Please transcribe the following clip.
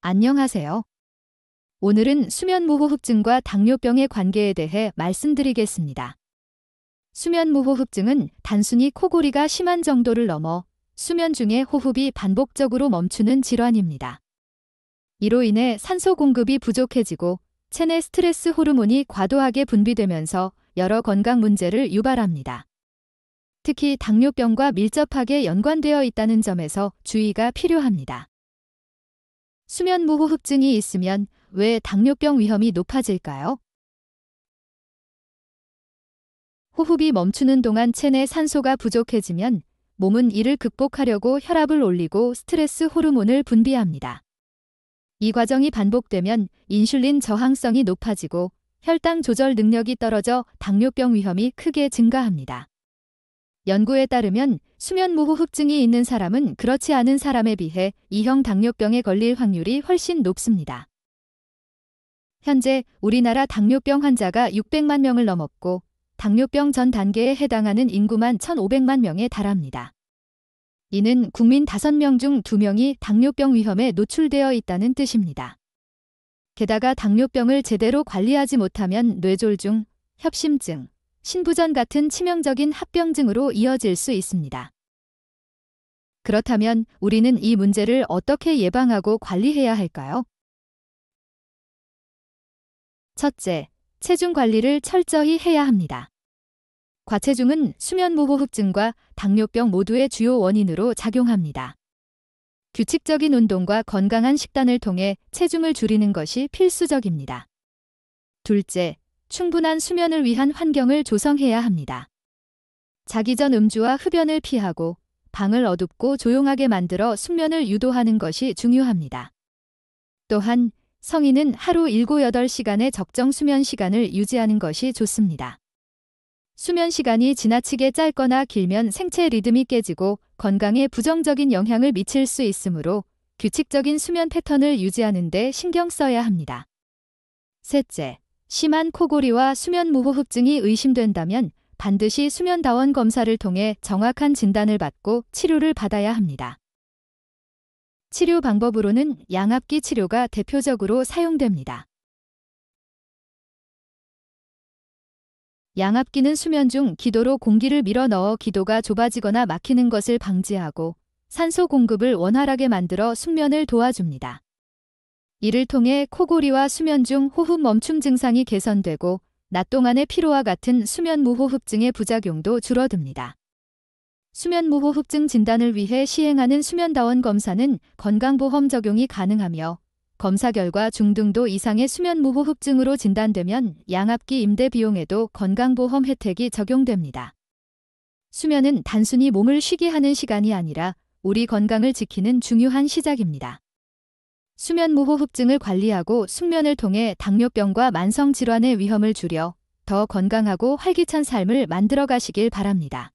안녕하세요. 오늘은 수면무호흡증과 당뇨병의 관계에 대해 말씀드리겠습니다. 수면무호흡증은 단순히 코골이가 심한 정도를 넘어 수면 중에 호흡이 반복적으로 멈추는 질환입니다. 이로 인해 산소 공급이 부족해지고 체내 스트레스 호르몬이 과도하게 분비되면서 여러 건강 문제를 유발합니다. 특히 당뇨병과 밀접하게 연관되어 있다는 점에서 주의가 필요합니다. 수면무호흡증이 있으면 왜 당뇨병 위험이 높아질까요? 호흡이 멈추는 동안 체내 산소가 부족해지면 몸은 이를 극복하려고 혈압을 올리고 스트레스 호르몬을 분비합니다. 이 과정이 반복되면 인슐린 저항성이 높아지고 혈당 조절 능력이 떨어져 당뇨병 위험이 크게 증가합니다. 연구에 따르면 수면무호흡증이 있는 사람은 그렇지 않은 사람에 비해 2형 당뇨병에 걸릴 확률이 훨씬 높습니다. 현재 우리나라 당뇨병 환자가 600만 명을 넘었고 당뇨병 전 단계에 해당하는 인구만 1,500만 명에 달합니다. 이는 국민 5명 중 2명이 당뇨병 위험에 노출되어 있다는 뜻입니다. 게다가 당뇨병을 제대로 관리하지 못하면 뇌졸중, 협심증, 신부전 같은 치명적인 합병증으로 이어질 수 있습니다. 그렇다면 우리는 이 문제를 어떻게 예방하고 관리해야 할까요? 첫째, 체중 관리를 철저히 해야 합니다. 과체중은 수면무호흡증과 당뇨병 모두의 주요 원인으로 작용합니다. 규칙적인 운동과 건강한 식단을 통해 체중을 줄이는 것이 필수적입니다. 둘째, 충분한 수면을 위한 환경을 조성해야 합니다. 자기 전 음주와 흡연을 피하고 방을 어둡고 조용하게 만들어 숙면을 유도하는 것이 중요합니다. 또한 성인은 하루 7, 8시간의 적정 수면 시간을 유지하는 것이 좋습니다. 수면 시간이 지나치게 짧거나 길면 생체 리듬이 깨지고 건강에 부정적인 영향을 미칠 수 있으므로 규칙적인 수면 패턴을 유지하는 데 신경 써야 합니다. 셋째, 심한 코골이와 수면무호흡증이 의심된다면 반드시 수면다원 검사를 통해 정확한 진단을 받고 치료를 받아야 합니다. 치료 방법으로는 양압기 치료가 대표적으로 사용됩니다. 양압기는 수면 중 기도로 공기를 밀어 넣어 기도가 좁아지거나 막히는 것을 방지하고 산소 공급을 원활하게 만들어 숙면을 도와줍니다. 이를 통해 코골이와 수면 중 호흡 멈춤 증상이 개선되고 낮 동안의 피로와 같은 수면무호흡증의 부작용도 줄어듭니다. 수면무호흡증 진단을 위해 시행하는 수면다원 검사는 건강보험 적용이 가능하며 검사 결과 중등도 이상의 수면무호흡증으로 진단되면 양압기 임대 비용에도 건강보험 혜택이 적용됩니다. 수면은 단순히 몸을 쉬게 하는 시간이 아니라 우리 건강을 지키는 중요한 시작입니다. 수면무호흡증을 관리하고 숙면을 통해 당뇨병과 만성질환의 위험을 줄여 더 건강하고 활기찬 삶을 만들어 가시길 바랍니다.